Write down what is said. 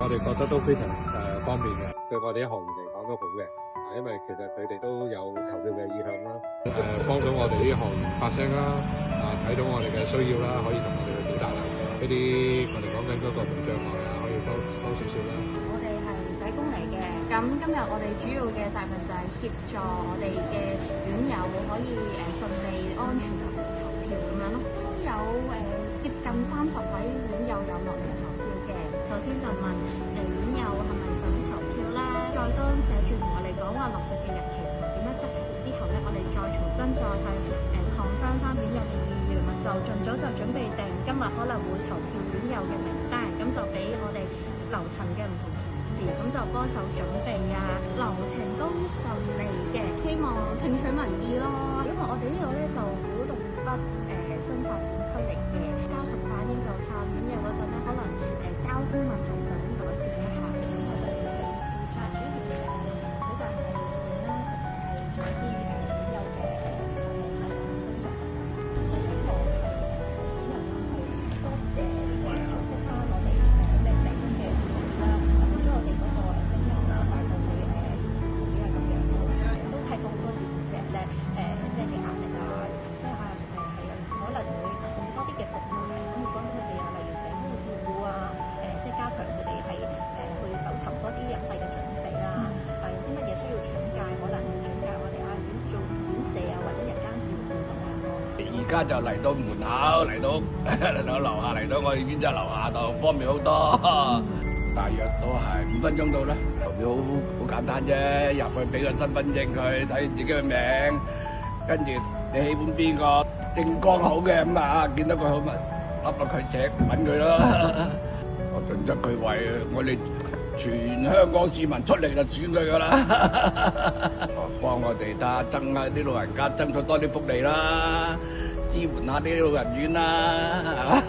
我哋覺得都非常方便嘅，對我哋啲行員嚟講都好嘅。因為其實佢哋都有投票嘅意向啦，幫到我哋啲行員發聲啦，睇到我哋嘅需要啦，可以同我哋去表達啦。呢啲我哋講緊嗰個無障礙啊，可以多少少啦。我哋係社工嚟嘅，咁今日我哋主要嘅責任就係協助我哋嘅院友可以順利安全投票咁樣咯。都有接近30位院友有落嚟投票嘅。首先就問院友係咪想投票啦，再當寫住同我哋講話落實嘅日期同點樣執行之後咧，我哋再重新再去confirm 翻院友嘅意願，就盡早就準備定今日可能會投票院友嘅名單，咁就俾我哋樓層嘅唔同同事，咁就幫手準備啊，流程都順利嘅，希望聽取民意咯。因為我哋呢度咧就古洞北新發展區嚟嘅，家屬反映就探院友嗰陣咧，可能交通問題想改善一下，咁我哋會負責主要就係比較係啦，同埋係做一啲院友嘅工作。我希望市民啦係多組織翻我哋即係社工嘅活動啦，就將我哋嗰個聲音啦帶到去會係咁樣咯，都係個好多照顧者啫，即係嘅壓力啊，即係可能會用多啲嘅服務嚟咁會幫到佢哋啊，例如社工嘅照顧啊，即係加強佢哋係去搜尋多啲隱蔽嘅訊息啦，有啲乜嘢需要轉介，可能會轉介我哋做院舍啊或者日間照顧咁樣咯。而家就嚟到門口，嚟到樓下，嚟到我哋院舍樓下度，方便好多。大約都係5分鐘到啦。投票好簡單啫，入去俾個身份證佢，睇自己嘅名，跟住你喜歡邊個政綱好嘅咁啊，見到佢好咪揼落佢隻揾佢啦。我盡責佢為我哋全香港市民出力就選佢噶啦，幫我哋增下啲老人家爭取多啲福利啦，支援下啲老人院啦。